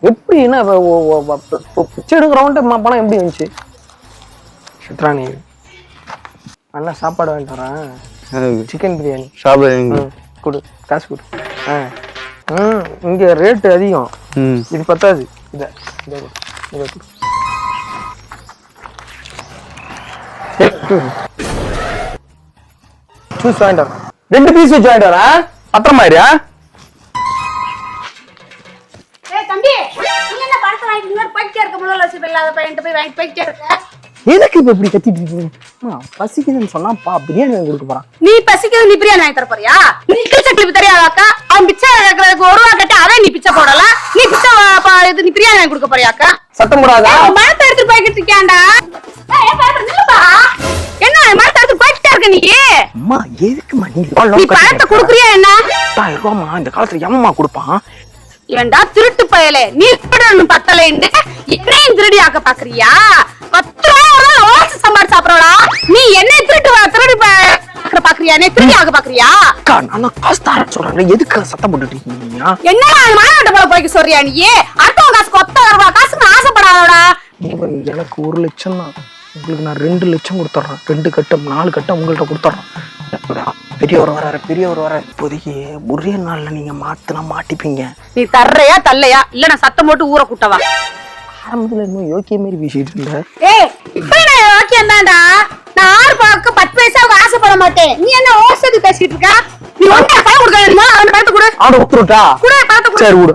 எப்படின்னா பிச்சை எடுக்கிறவன்ட்டு பணம் எப்படி வந்துச்சு? சித்ராணி அண்ணா சாப்பாடு வாங்கிட்டு வரேன். சிக்கன் பிரியாணி சாப்பிட கொடு, காசு கொடு. இங்க ரேட்டு அதிகம், இது பத்தாது. இதை ஜூஸ் வாங்கிட்டு வரேன். 2 பீஸ் வச்சு வாங்கிட்டு வரேன். பத்திரமாயிரியா? எதுக்கு இப்ப இப்படி கத்திட்டு இருக்கீங்க? பசிக்குதுன்னு சொன்னா பிரியாணி வாங்கி கொடுக்க போறான். நீ பசிக்குது, நீ பிரியாணி வாங்கி தர போறியா? நீ பிச்சை கிளிப்பு தெரியாதாக்கா? அவன் பிச்சை கேட்கறதுக்கு 1 ரூபா கட்டி அவன் நீ பிச்சை போடலாம். நீ பிச்சை இது நீ பிரியாணி வாங்கி கொடுக்க போறியாக்கா? சத்தம் போடாதா? மரத்தை எடுத்துட்டு போய்கிட்டு இருக்கியாண்டா? என்ன மரத்தை எடுத்து போய்கிட்டே இருக்க நீ? அம்மா எதுக்குமா நீ பணத்தை கொடுக்குறியா? என்ன 1000 ரூபாமா இந்த காலத்துல எம்மா கொடுப்பான்? ஏண்டா திருட்டு பயலே, நீ பத்தலைன்னு என்னையும் திருடி ஆக்க பாக்குறியா? 10 ரூபா சம்பாடு சாப்பிடறா நீ. என்ன திருடி பாக்குறியா? என்ன திருடி ஆக்க பாக்குறியா? நான் காசு தரேன் சொல்றேன், எதுக்கு சத்தம் போட்டுட்டு இருக்கீங்க? என்ன மாநாட்ட போல போய்க்க சொல்றியா நீ? அடுத்தவங்க காசு 10 ரூபா காசுன்னு ஆசைப்படாதடா. எனக்கு 1 லட்சம் தான், உங்களுக்கு நான் 2 லட்சம் கொடுத்துட்றேன். 2 கட்டம் 4 கட்டம் உங்கள்கிட்ட கொடுத்துட்றேன். பெரியவர் வர இப்போதைக்கு ஒரே நாள்ல நீங்க மாட்டிப்பீங்க. நீ தர்றையா தல்லையா? இல்ல நான் சத்தம் போட்டு ஊரை கூட்டவா? ஆரம்பத்துல இன்னும் யோக்கிய மாதிரி பேசிட்டு இருந்த. இப்ப நான் யோக்கியம் தான்டா. நான் 6 பக்கம் 10 பைசாவுக்கு ஆசைப்பட மாட்டேன். நீ என்ன ஓசதி பேசிட்டு இருக்க? நீ ஒண்ணா பணம் கொடுக்கணுமா? அவன் பணத்தை கொடு. அவனை ஒத்துருட்டா? கொடு பணத்தை கொடு. சரி கொடு.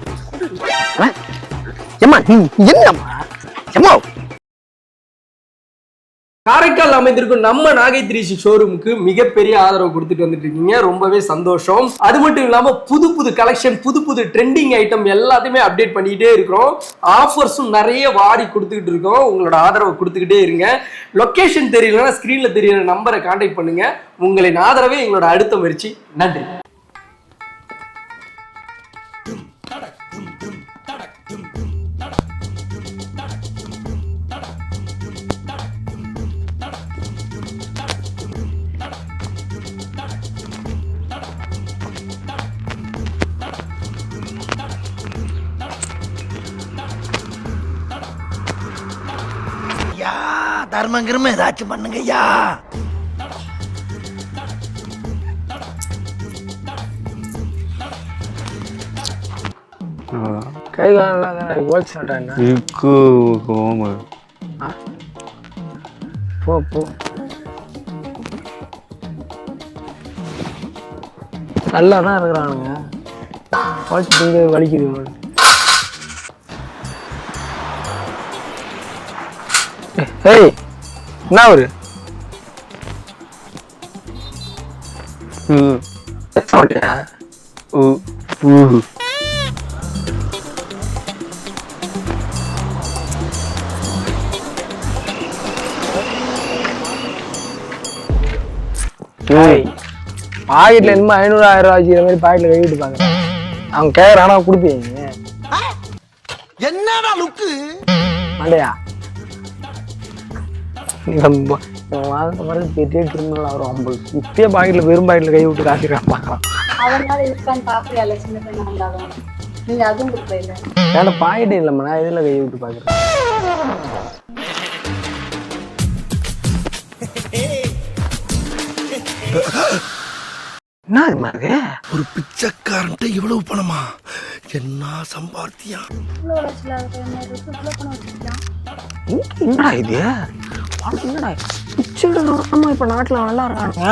ஏம்மா நீ என்னம்மா? ஏம்மா காரைக்கால் அமைந்திருக்கும் நம்ம நாகை 360 ஷோரூமுக்கு மிகப்பெரிய ஆதரவு கொடுத்துட்டு வந்துட்டு இருக்கீங்க. ரொம்பவே சந்தோஷம். அது மட்டும் இல்லாம புது கலெக்ஷன், புது ட்ரெண்டிங் ஐட்டம் எல்லாத்தையுமே அப்டேட் பண்ணிக்கிட்டே இருக்கிறோம். ஆஃபர்ஸும் நிறைய வாரி கொடுத்துக்கிட்டு இருக்கோம். உங்களோட ஆதரவை கொடுத்துக்கிட்டே இருங்க. லொகேஷன் தெரியலன்னா ஸ்கிரீன்ல தெரியற நம்பரை கான்டாக்ட் பண்ணுங்க. உங்களின் ஆதரவே எங்களோட அடுத்த முயற்சி. நன்றி. தர்மங்கிரம ஏதாச்சும் பண்ணுங்க ஐயா. கை கால ஓல்சாட்டா போ நல்லா தான் இருக்கிறானுங்க. ஓல்சிட்டு வலிக்குது. ஏய் என்ன ஒரு பாக்கெட்ல என்னமோ 500 1000 ரூபா வச்சுக்கிற மாதிரி பாக்கெட்ல கழுவிட்டு பாங்க. அவங்க கேக்குறானா கொடுப்பீங்க? என்னடா லுக்கு மண்டையா? பெரிய கிரிமினல் ஆகிறோம். ஐம்பது இப்பயே பாக்கெட்ல வெறும் பாக்கெட்ல கை விட்டு காசிக்கிறான் பாக்கலாம். பாக்கெட்டே இல்லம்மா, நான் இதுல கை விட்டு பாக்குறேன். என்ன இது மாதிரி ஒரு பிச்சைக்காரன்ட்ட இவ்வளவு பணமா? என்ன சம்பாத்தியா? என்னடா இது? என்னடா பிச்சை எடுக்கிறோம். இப்ப நாட்டுல நல்லா இருக்கானுங்க.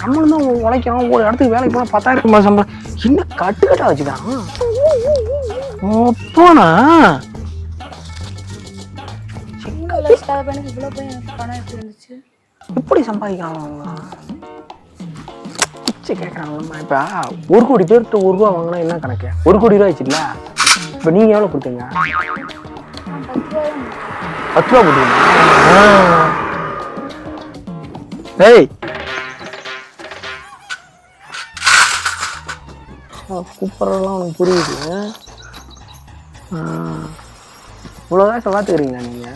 நம்மளும் தான் உழைக்கிறோம். ஒரு இடத்துக்கு வேலைக்கு போனா 10,000 ரூபாய் சம்பளம். என்ன கட்டுக்கட்டா வச்சுக்கிறான் போனா? எப்படி சம்பாதிக்கிறாங்க அவங்க? பிச்சை கேட்கறாங்கம்மா. இப்ப 1 கோடி பேர்கிட்ட 1 ரூபா வாங்கினா என்ன கணக்கு? 1 கோடி ரூபாய் ஆச்சுல்ல. இப்ப நீங்க எவ்வளவு கொடுத்தீங்க? 10 ரூபா கொடுத்தீங்க. ஏய் கூப்பிட்றதெல்லாம் உனக்கு புரியுது. இவ்வளோதான் பார்த்துக்கிறீங்களா நீங்க?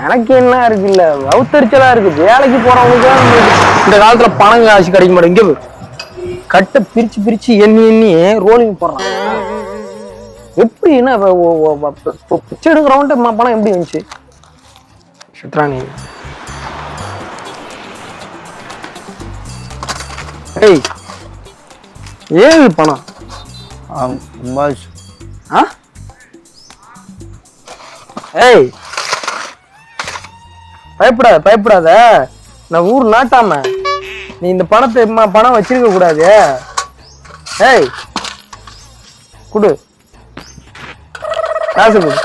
எனக்கு என்ன இருக்கு? இல்ல வவுத்தறிச்சலா இருக்கு. வேலைக்கு போறவங்களுக்கு இந்த காலத்துல பணம் காசு கிடைக்க மாட்டேங்குது. கட்டை பிரிச்சு பிரிச்சு எண்ணி எண்ணி ரோலிங் போடுறான். எப்படி என்ன பிச்சை எடுக்கிறவன்ட்டு பணம் எப்படி வந்துச்சு? சித்ராணி ஏய் ஏது பணம்? ஏய் பயப்படாத பயப்படாத, நான் ஊர் நாட்டாம, நீ இந்த பணத்தை பணம் வச்சிருக்க கூடாது. ஏய் குடு காசு கொடு.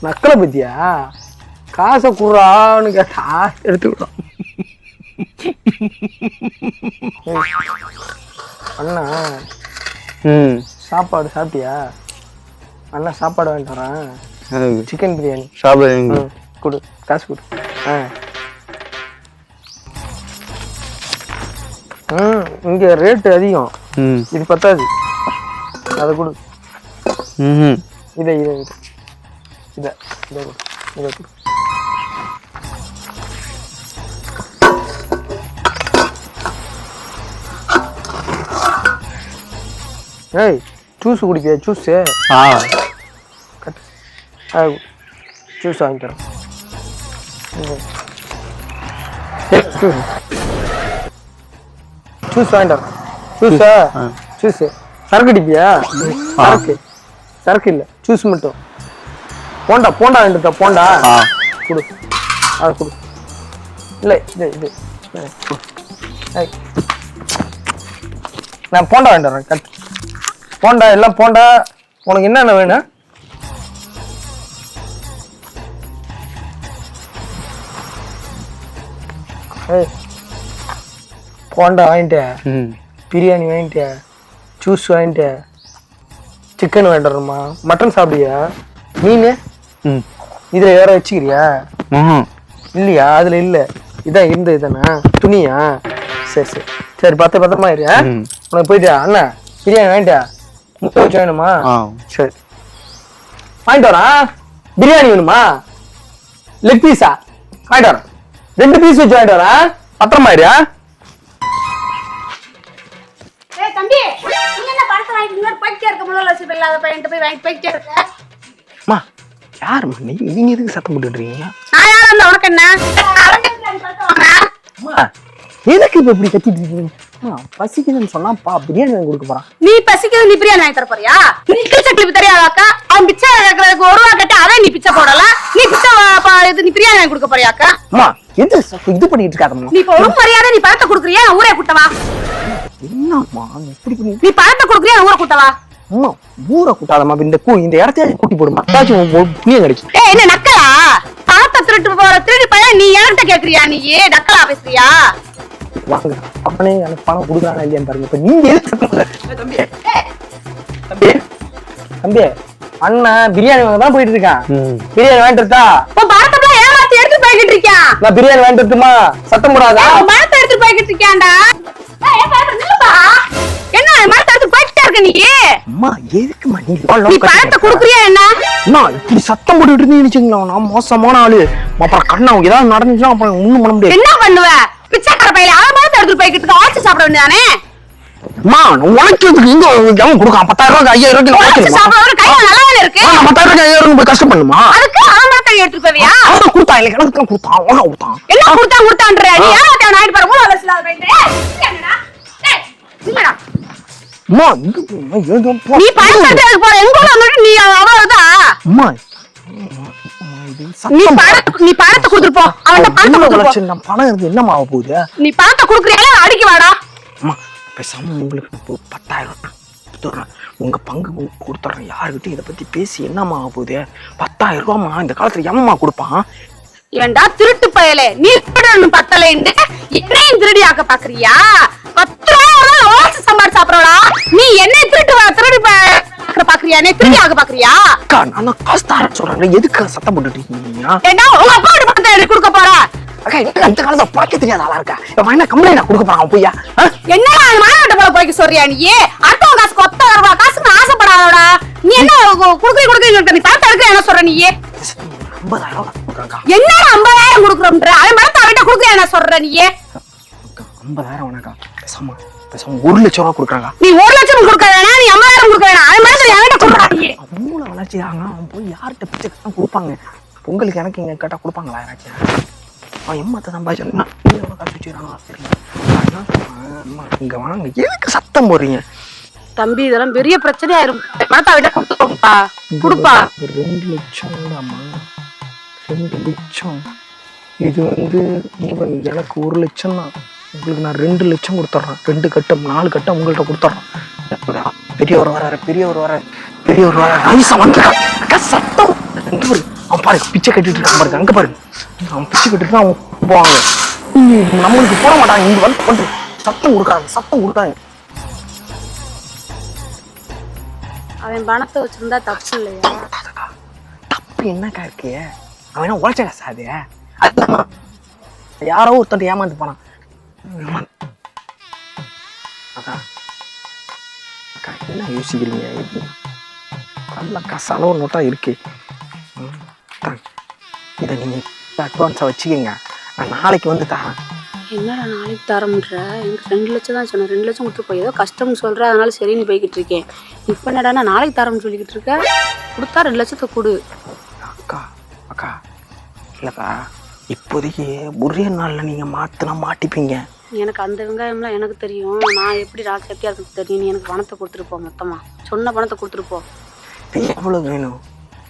நக்கலை பத்தியா? காசை குடுறான்னு கேட்டா எடுத்துக்கிட்டோம். அண்ணா சாப்பாடு சாப்பிட்டியா? அண்ணா சாப்பாடு வாங்கிட்டு வரேன், சிக்கன் பிரியாணி சாப்பிடு. கொடு காசு கொடு. இங்க ரேட்டு அதிகம், இது பத்தாது, அதை கொடு. இதை இதை இதை இதை கொடு, இதை கொடு. ஏய் ஜூஸ் குடிப்பியா? ஜூஸ் ஜூஸ் வாங்கி தரேன். ஜூஸ் வாங்கிட்டு வரேன். ஜூஸா? ஜூஸ் சரக்கு அடிப்பியா? சரக்கு சரக்கு இல்லை, ஜூஸ் மட்டும். போண்டா போண்டா வாங்கிட்டு போண்டா கொடு, அதை கொடு. இல்லை இது இது நான் போண்டா வாங்கிட்டு வரேன். கட் போண்டா எல்லாம் போண்டா. உனக்கு என்னென்ன வேணும்? ஏய் போண்டா வாங்கிட்டேன், பிரியாணி வாங்கிட்டேன், ஜூஸ் வாங்கிட்டேன், சிக்கன் வாங்கிட்டு வரணுமா? மட்டன் சாப்பிடுவியா? மீன் இதுல வேற வச்சுக்கிறியா? இல்லையா? அதுல இல்ல, இதான் இருந்தது தானே. துணியா? சரி சரி சரி, பத்திரமா இரு. உனக்கு போயிட்டியா? அண்ணா பிரியாணி வாங்கிட்டியா? முட்டை வச்சு வேணுமா? சரி வாங்கிட்டு வரேன். பிரியாணி வேணுமா? லெக் பீஸா? வாங்கிட்டு வரேன், 2 பீஸ் வச்சு வாங்கிட்டு வரேன். பத்திரமா இரு. தம்பி நீ என்ன பணத்தை வாங்கிட்டு போயிட்டே இருக்க? முதல்ல வச்சு இல்லாத பையன்ட்டு போய் வாங்கிட்டு போயிட்டே இருக்க. அம்மா யாரும்மா நீங்க எதுக்கு சத்தம் போட்டுடுறீங்க? நான் யாரா இருந்தா உனக்கு என்ன? அம்மா எதுக்கு இப்ப இப்படி கத்திட்டு இருக்கீங்க? பசிக்குதுன்னு சொன்னா பிரியாணி வாங்கி கொடுக்க போறான். நீ பசிக்குது, நீ பிரியாணி வாங்கி தர போறியா? கிளிப்பு தெரியாதாக்கா? அவன் பிச்சை கேட்கறதுக்கு 1 ரூபா கேட்டு அதை நீ பிச்சை போடல, நீ பிச்சை இது நீ பிரியாணி வாங்கி கொடுக்க போறியாக்கா? அம்மா எது இது பண்ணிட்டு இருக்காதம்மா. நீ இப்ப ஒரு மரியாதை, நீ பணத்தை கொடுக்குறியா? ஊரே கூட்டவா? என்னம்மா இப்படி பண்ணி? நீ பணத்தை கொடுக்குறியா? ஊரை கூட்டவா? அம்மா ஊரை கூட்டாதம்மா, இந்த இடத்தையாச்சும் கூட்டி போடுமா, புண்ணியம் கிடைக்கும். ஏ என்ன நக்கலா? பணத்தை திருடி பையன் நீ என்கிட்ட கேக்குறியா? நீ நக்கலா பேசுறியா? வாங்க அவனே எனக்கு பணம் கொடுக்குறானா இல்லையான்னு பாருங்க. இப்ப நீங்க தம்பி தம்பி தம்பி அண்ணன் பிரியாணி வாங்க தான் போயிட்டு இருக்கான். பிரியாணி வாங்கிட்டு இருக்கா? பணத்தை ஏமாத்தி எடுத்து போய்கிட்டு இருக்கான். நான் பிரியாணி வாங்கிட்டு இருக்குமா? சத்தம் போடாதா? பணத்தை எடுத்து போய்கிட்டு இருக்கான்டா. என்ன மரத்தை எடுத்து போயிட்டே இருக்க நீ? அம்மா எதுக்குமா நீ பணத்தை கொடுக்குறியா? என்ன அம்மா இப்படி சத்தம் போட்டுட்டு இருந்தீங்கன்னு நான் மோசமான ஆளு. அப்புறம் கண்ணா ஏதாவது நடந்துச்சுன்னா அப்புறம் ஒண்ணும் பண்ண முடியாது. என்ன பண்ணுவ? பிச்சைக்கார பையில அவன் மரத்தை எடுத்து போய்கிட்டு இருக்க, ஆச்சு சாப்பிட வேண்டியதானே? அம்மா உழைக்கிறதுக்கு இங்க எவன் கொடுக்கான்? 10,000 ரூபாய் 5,000 ரூபாய் சாப்பிட கையில நல்லாவே இருக்கு. 10,000 ரூபாய் 5,000 ரூபாய் கஷ்டம் பண்ணுமா? அதுக்கு அவன் மரத்தை எடுத்துட்டு போவியா? அவன் கொடுத்தான், இல்லை எனக்கு கொடுத்தான். அவன் கொடுத்தான். என்ன கொடுத்தான்ற நீ? ஏன் ஆயிட்டு பாரு மூணு வருஷம் இல்லாத போயிட்டு என்னடா? டேய் இல்லடா அம்மா நீ பணத்தை போற எங்க வந்து நீ அவ்வளவுதான். அம்மா நீ பணத்தை கொடுத்துட்டு போ. அவன்கிட்ட பணத்தை கொடுத்துட்டு போ. பணம் இருந்து என்னமா ஆக போகுது? நீ பணத்தை கொடுக்குறியா? அடிக்க வாடா. அம்மா பேசாம உங்களுக்கு 10,000 கொடுத்துட்றேன், உங்க பங்கு கொடுத்துட்றேன். யாருக்கிட்டையும் இதை பத்தி பேசி என்னமா ஆக போகுது? 10,000 ரூபாய்மா இந்த காலத்துல எம்மமா கொடுப்பான்? ஏண்டா திருட்டு பயலே, நீ திருடணும் பத்தலைன்னு என்னையும் திருடி ஆக்க பாக்குறியா? 10 ரூபாய் ஓட்டு சம்பாதிச்சு சாப்பிடறா நீ. என்ன திருடி பாக்குறியா? என்ன திருடி ஆக்க பாக்குறியா? அக்கா நான் காசு தரேன்னு சொல்றேன், எதுக்கு சத்தம் போட்டுட்டு இருக்கீங்க? ஏண்டா உங்க அப்பாவோட பணத்தை எனக்கு கொடுக்க போறா? அக்கா இந்த காலத்துல பாக்க தெரியாத ஆளா இருக்கா? என்ன கம்ப்ளைண்ட் கொடுக்க போறான் போய்யா? என்ன மாநாட்ட போல போய்க்க சொல்றியா நீ? அடுத்தவங்க காசு 10,000 ரூபாய் காசுன்னு ஆசைப்படாதடா. நீ என்ன குடுக்குறீங்க? நீ பணத்தை எடுக்க என்ன சொல்ற நீ? 50,000 கொடுக்குறாங்க. என்ன 50,000 கொடுக்குறோம்ன்ற? அவன் பணத்தை அவன்கிட்ட கொடுக்குறியா என்ன சொல்ற நீ? 50,000 வேணாக்கா, பேசாம 1 லட்சம் ரூபா கொடுக்குறாங்க. நீ 1 லட்சம் கொடுக்க வேணாம், நீ 50,000 கொடுக்க வேணாம். அது மாதிரி என்கிட்ட கொடுக்குறாங்க. மூளை வளர்ச்சி தாங்க. அவன் போய் யார்கிட்ட பிச்சை தான் கொடுப்பாங்க? பொங்கலுக்கு எனக்கு இங்க கேட்டா கொடுப்பாங்களா யாராச்சும்? அவன் எம்மத்தை சம்பாதிச்சா வச்சுக்கிறாங்க. இங்க வாங்க, எதுக்கு சத்தம் போடுறீங்க? தம்பி இதெல்லாம் பெரிய பிரச்சனையா இருக்கும். பணத்தை விட கொடுப்பா. 2 லட்சம் தாம்மா, 2 லட்சம். இது வந்து எனக்கு 1 லட்சம் தான். உங்களுக்கு நான் 2 லட்சம் கொடுத்துட்றேன். 2 கட்டம் 4 கட்டம் உங்கள்கிட்ட கொடுத்துட்றேன். பெரியவர் வராரு. ஐசா வந்துட்டான். சத்தம் அவன் பாருங்க, பிச்சை கட்டிட்டு இருக்கான் பாருங்க. அங்க பாருங்க, அவன் பிச்சை கட்டிட்டு அவன் போவாங்க. நம்மளுக்கு போட மாட்டாங்க. இங்க வந்து சத்தம் கொடுக்காங்க. அவன் பணத்தை வச்சிருந்தா தப்பு இல்லையா? தப்பு என்னக்கா இருக்கு? அவன் என்ன உழைச்ச காசா அது? யாரோ ஒருத்தன் ஏமாந்து போனான். அக்கா என்ன யோசிக்கிறீங்க? நல்ல காசான ஒரு நோட்டா இருக்கு. இதை நீங்க அட்வான்ஸா வச்சுக்கோங்க. நான் நாளைக்கு வந்து தரேன். என்னடா நாளைக்கு தரமுன்ற? எனக்கு 2 லட்சம் தான் சொன்னேன். 2 லட்சம் கொடுத்து போய் ஏதோ கஷ்டம்னு சொல்ற, அதனால சரி நீ போய்கிட்டு இருக்கேன். இப்போ என்னடா நான் நாளைக்கு தரம்னு சொல்லிக்கிட்டு இருக்க? கொடுத்தா 2 லட்சத்தை கொடு. அக்கா இல்லக்கா, இப்போதைக்கு ஒரே நாள்ல நீங்க மாட்டிப்பீங்க. எனக்கு அந்த வெங்காயம்லாம் எனக்கு தெரியும். நான் எப்படி ராஜாக்கியா இருக்கு தெரியும். நீ எனக்கு பணத்தை கொடுத்துருப்போம். மொத்தமா சொன்ன பணத்தை கொடுத்துருப்போம். எவ்வளவு வேணும்?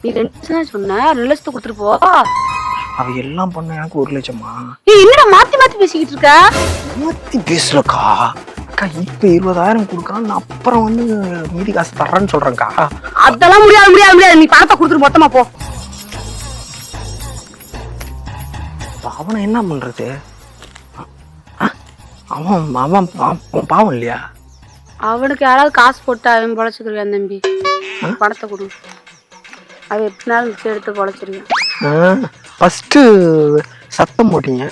நீ 2 லட்சம் தான் சொன்ன. 2 லட்சத்தை கொடுத்துருப்போ. அவ எல்லாம் பண்ண எனக்கு 1 லட்சமா? நீ என்னடா மாத்தி பேசிக்கிட்டு இருக்க? மாத்தி பேசலக்கா. அக்கா இப்ப 20,000 கொடுக்கலாம், நான் அப்புறம் வந்து மீதி காசு தர்றேன்னு சொல்றேன்க்கா. அதெல்லாம் முடியாது. நீ பணத்தை கொடுத்துரு மொத்தமா போ. அவனை என்ன பண்றது? அவன் பாவம் இல்லையா? அவனுக்கு யாராவது காசு போட்டு அவன் பொழைச்சிக்கிருவான் தம்பி. பணத்தை கொடு. அவன் எப்படினாலும் மிச்சம் எடுத்து பொழைச்சிருக்கான். ஃபர்ஸ்ட் சத்தம் போட்டீங்க.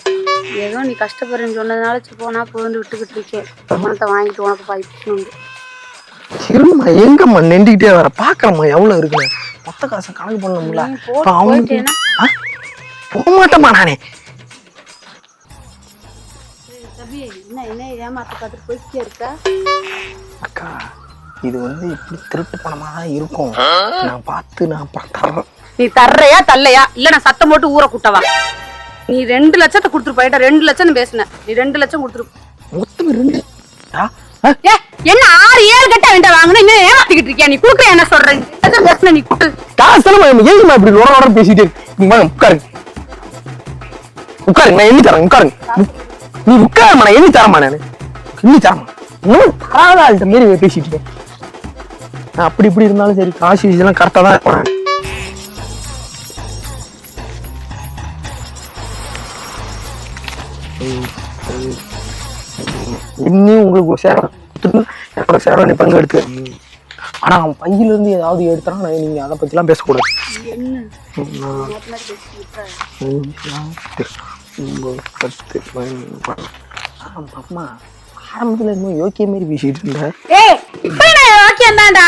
ஏதோ நீ கஷ்டப்படுறேன்னு சொன்னதுனால போனா போந்து விட்டுக்கிட்டு இருக்கேன். பணத்தை வாங்கிட்டு உனக்கு பாய்ப்பு. இருமா, எங்கம்மா நெண்டிக்கிட்டே வர பாக்குறம்மா எவ்வளவு இருக்கு. மொத்த காசை கணக்கு பண்ணணும்ல. அவனுக்கு போக மாட்டேமா நானே. என்ன ஏமாத்த பார்த்துட்டு போயிட்டே இருக்க? அக்கா இது வந்து இப்படி திருட்டு பணமா தான் இருக்கும். நான் பார்த்து நான் தர்றேன். நீ தர்றையா தல்லையா? இல்ல நான் சத்தம் போட்டு ஊரை கூட்டவா? நீ 2 லட்சத்தை கொடுத்துட்டு போயிட்ட. 2 லட்சம் பேசுன. நீ 2 லட்சம் கொடுத்துரு. மொத்தம் 2. என்ன 6-7 கட்ட வேண்டாம் வாங்கினா இன்னும் ஏமாத்திக்கிட்டு இருக்கியா? நீ கொடுக்க என்ன சொல்றேன்? பேசுன நீ கொடு. காசு ஏமா இப்படி லோட பேசிட்டு உட்காருங்க. நான் எண்ணி தரேன். உட்காருங்க. நீ உட்காரமா, நான் எண்ணி தரமா. தராத மாரி பேசிட்டு இருக்கேன். அப்படி இப்படி இருந்தாலும் சரி, காசு இதெல்லாம் கரெக்டா தான் இருப்பேன். இன்னும் உங்களுக்கு சேர நீ பங்கு எடுத்து. ஆனா அவன் பையில இருந்து ஏதாவது எடுத்தா நீங்க அதை பத்தி எல்லாம் பேசக்கூடாது. அம்மா ஆரம்பத்துல இன்னும் யோக்கிய மாரி பேசிட்டு இருந்த. யோக்கியம் தான்டா.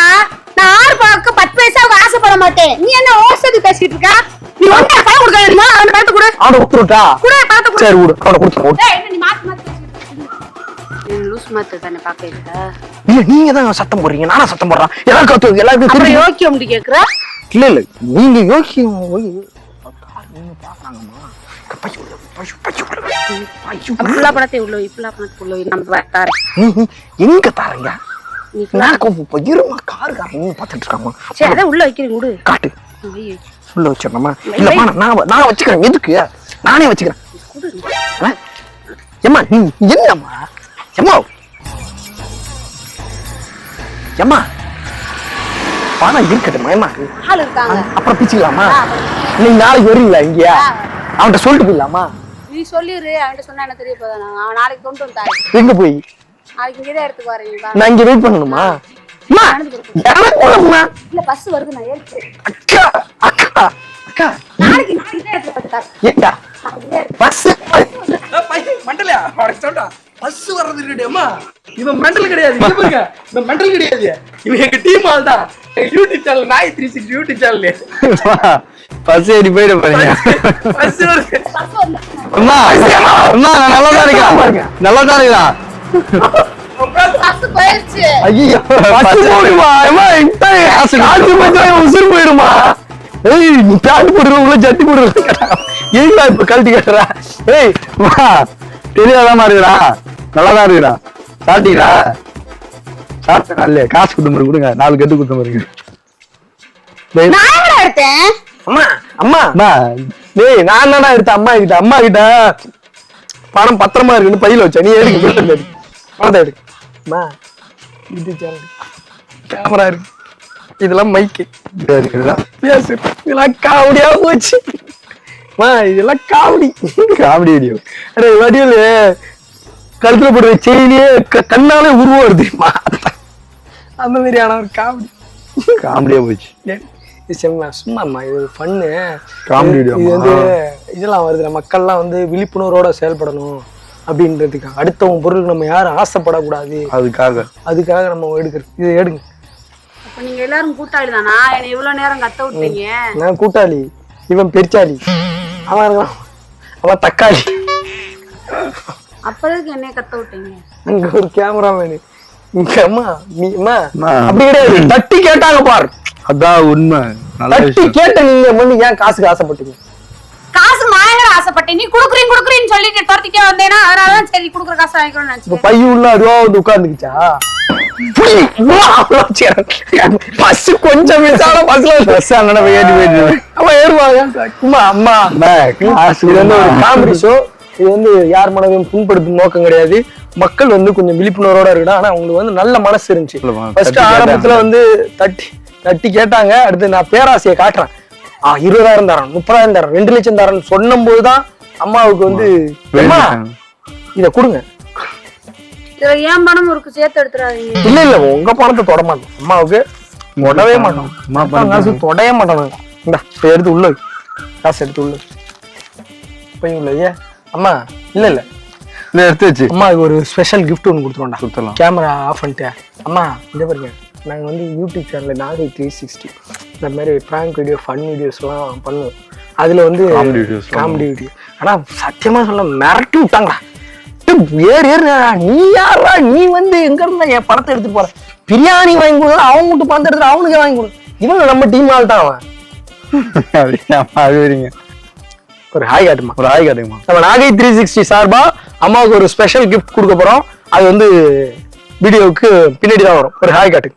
நான் 6 பக்கம் 10 பைசாவுக்கு ஆசைப்பட மாட்டேன். நீ என்ன ஓசதி பேசிட்டு இருக்க? நீ ஒண்ணே பணம் கொடுக்க வேணுமா? அவன் பணத்தை கொடு. அவனை கொடுத்துட்டா? குடு பணத்தை கொடு. சரி விடு, அவனை கொடுத்து. ஏய் என்ன நீ மாத்தி பேசிட்டு இருக்க? லூஸ் மாத்த தானே பாக்க இல்ல. இல்ல நீங்க தான் சத்தம் போடுறீங்க, நானா சத்தம் போடுறேன்? எல்லாருக்கும் அப்புறம் யோக்கியம் அப்படி கேக்குற? இல்ல நீங்க யோக்கியம் பாக்குறாங்கம்மா. ஃபுல்லா பணத்தை உள்ள நம்ம தரேன். எங்க தாரீங்க? இருமா, காருக்காரங்க பாத்துட்டு இருக்காமா. சரி அதான் உள்ள வைக்கிறேன். விடு காட்டு. உள்ள வச்சிடணுமா? இல்லம்மா நான் வச்சுக்கிறேன். எதுக்கு? நானே வச்சுக்கிறேன். ஏம்மா நீ என்னம்மா? ஏம்மா பணம் இருக்கட்டுமா? ஏம்மா ஆள் இருக்காங்க, அப்புறம் பிச்சுக்கலாமா? நீங்க நாளைக்கு வருவீங்களா? இங்கயா அவன்கிட்ட சொல்லிட்டு போயிடலாமா? நீ சொல்லிரு. அவன்கிட்ட சொன்னா என்ன தெரிய போதா? நான் நாளைக்கு கொண்டு வந்தாரு. எங்க போய்? நாளைக்கு இங்கதான் எடுத்துக்கு வரேன். நான் இங்க வெயிட் பண்ணணுமா? இல்ல பஸ் வருது, நான் ஏறிக்கிறேன். அக்கா அக்கா அக்கா நாளைக்கு எடுத்துக்கு ஏண்டா பஸ் மண்டலையா சொல்றா? பஸ் வர்றது இருக்கேம்மா. இவன் மெண்டல் கிடையாது. இங்க பாருங்க, இவன் மெண்டல் கிடையாது. இவன் எங்க டீம் ஆள் தான். யூடியூப் சேனல் நாய் 360 யூடியூப் சேனல். பஸ் ஏறி போயிட போறீங்க. பஸ் வருது. அம்மா அம்மா நான் நல்லாதான் இருக்கேன், நல்லாதான் இருக்கேன். பஸ் போயிருச்சு. ஐயோ பஸ் போடுமா அம்மா இந்த காசு போச்சா உசுறு போயிடுமா. ஏய் நீ பேண்ட் போடுறவங்கள ஜட்டி போடுறவங்க ஏன்டா இப்ப கழட்டி கட்டுற. ஏய் அம்மா தெரியாதாமா இருக்கிறா, நல்லாதான் இருக்கிறா. சாப்பிட்டீங்களா? சாப்பிட்டேன் இல்லையா? காசு கொடுத்து கொடுங்க, 4 கட்டு கொடுத்த மாதிரி இருக்கு. நான் எங்கடா எடுத்தேன்? அம்மா அம்மா அம்மா டேய் நான் என்னடா எடுத்தேன் அம்மா கிட்ட பணம் பத்திரமா இருக்குன்னு பையில வச்சேன். நீ எதுக்கு பணத்தை எடு. அம்மா இது கேமரா இருக்கு, இதெல்லாம் மைக்கு பேசு, இதெல்லாம் காமெடியா போச்சு. அம்மா இதெல்லாம் காமெடி காமெடி வீடியோ. அடே வடிவில் கழுத்துல போடுற செயினியே கண்ணாலே உருவம் வருது அந்த மாதிரியான ஒரு காமெடி காமெடியா போச்சு. இது சும்மாம்மா இது ஃபன்னு காமெடி இது வீடியோ. வந்து இதெல்லாம் வருது, மக்கள்லாம் வந்து விழிப்புணர்வோட செயல்படணும் அப்படின்றதுக்காக. அடுத்தவங்க பொருளுக்கு நம்ம யாரும் ஆசைப்படக்கூடாது, அதுக்காக நம்ம எடுக்கிறது. இது எடுங்க. அப்ப நீங்க எல்லாரும் கூட்டாளி தானா? என்ன இவ்வளவு நேரம் கத்த விட்டீங்க? நான் கூட்டாளி, இவன் பெருச்சாளி, அவன் இருக்கான் அவன் தக்காளி. அப்பறதுக்கு என்னைய கத்த விட்டீங்க? அங்க ஒரு கேமராமேனு இங்க. அம்மா நீ அம்மா அம்மா. அப்படி கிடையாது, தட்டி கேட்டாங்க பாரு, அதான் உண்மை. நல்ல தட்டி விஷயம். கேட்ட நீங்க வந்து ஏன் காசுக்கு ஆசைப்பட்டீங்க? காசு நான் ஆசைப்பட்டேன். நீ குடுக்குறீன்னு சொல்லிட்டு துரத்திட்டே வந்தேனா, அதனாலதான் சரி குடுக்குற காசு வாங்கிக்கணும்னு இப்ப நினைச்சேன். பைய உள்ள அதுவா வந்து உட்கார்ந்துக்கிச்சா? பஸ் கொஞ்சம் மிஸ்ஸான பஸ்ல பஸ் அண்ணனை போய் ஏறி போயிட்டு அவன் ஏறுவாங்க. அம்மா காசு இது வந்து ஒரு காமெடி ஷோ. இது வந்து யார் மனதையும் புண்படுத்தும் நோக்கம் கிடையாது. மக்கள் வந்து கொஞ்சம் விழிப்புணர்வோட இருக்கணும். ஆனா அவங்களுக்கு வந்து நல்ல மனசு இருந்துச்சு. சொல்லுமா, ஃபர்ஸ்ட் தட்டி ஆரம்பத்துல கேட்டாங்க. வந்து தட்டி கேட்டாங்க. அடுத்து நான் பேராசையை காட்டுறேன், 20,000 தரேன், 30,000 தரேன், 2 லட்சம் தரேன்னு சொன்னும் போதுதான் அம்மாவுக்கு வந்து அம்மா இத கொடுங்க. இதுல ஏன் பணம் இருக்கு, சேர்த்து எடுத்துறாதீங்க. இல்ல உங்க பணத்தை தொட மாட்டோம், அம்மாவுக்கு தொடவே மாட்டோம். அம்மா அப்பா காசு தொடவே மாட்டோம். இந்த எடுத்து உள்ள காசு எடுத்து உள்ள போய் உள்ள. ஏன் அம்மா இல்ல எடுத்து வச்சு அம்மாவுக்கு ஒரு ஸ்பெஷல் கிஃப்ட் ஒன்று கொடுத்துருவோம்டா. கொடுத்துடலாம். கேமரா ஆஃப் பண்ணிட்டு அம்மா இதை பாருங்க, நாங்கள் வந்து யூடியூப் சேனலில் நாகை 360 இந்த மாதிரி ப்ராங்க் வீடியோ, ஃபன் வீடியோஸ்லாம் பண்ணுவோம். அதில் வந்து காமெடி வீடியோ. ஆனால் சத்தியமாக சொல்ல மிரட்டி விட்டாங்கடா. ஏறு நீ யாரா, நீ வந்து எங்க இருந்தா என் படத்தை எடுத்துட்டு போற, பிரியாணி வாங்கி கொடுத்தா அவன் மட்டும் பணத்தை எடுத்துட்டு அவனுக்கு வாங்கி கொடு. இவங்க நம்ம டீம் ஆள் தான். அவன் அது ஒரு ஹாய் காட்டுமா, ஒரு ஆய் காட்டுங்கம்மா. நம்ம நாகை 360 சார்பா அம்மாவுக்கு ஒரு ஸ்பெஷல் கிஃப்ட் கொடுக்க போறோம். அது வந்து வீடியோவுக்கு பின்னாடி தான் வரும். ஒரு ஹாய் காட்டு.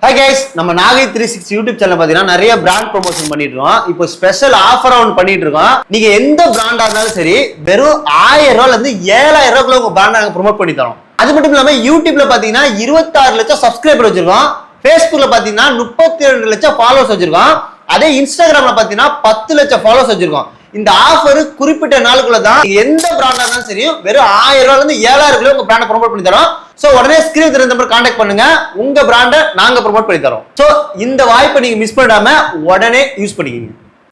ஹாய் கைஸ், நம்ம நாகை 360 யூடியூப் சேனல் பாத்தீங்கன்னா நிறைய பிராண்ட் ப்ரொமோஷன் பண்ணிட்டு இருக்கோம். இப்போ ஸ்பெஷல் ஆஃபர் ஒன்று பண்ணிட்டு இருக்கோம். நீங்க எந்த பிராண்டா இருந்தாலும் சரி, வெறும் 1000 ரூபாயில இருந்து 7000 ரூபாய்க்குள்ள உங்க பிராண்ட் நாங்க ப்ரொமோட் பண்ணி தரோம். அது மட்டும் இல்லாம யூடியூப்ல பாத்தீங்கன்னா 26 லட்சம் சப்ஸ்கிரைபர் வச்சிருக்கோம். Facebookல பாத்தீங்கன்னா 32 லட்சம் ஃபாலோவர்ஸ் வச்சிருக்கோம். அதே இன்ஸ்டாகிராம்ல பாத்தீங்கன்னா 10 லட்சம் ஃபாலோவர்ஸ் வச்சிருக்கோம். இந்த ஆஃபர் குறிப்பிட்ட நாளுக்குள்ள தான். எந்த பிராண்டா இருந்தாலும் சரி, வெறும் 1000 ரூபாயில இருந்து 7000 உங்க பிராண்டை ப்ரொமோட் பண்ணி தரோம். சோ உடனே ஸ்கிரீன் தெரிஞ்ச நம்பர் கான்டாக்ட் பண்ணுங்க, உங்க பிராண்டை நாங்க ப்ரொமோட் பண்ணி தரோம். சோ இந்த வாய்ப்பை நீங்க மிஸ் பண்ணாம உடனே யூஸ் பண்ணிக்கங்க.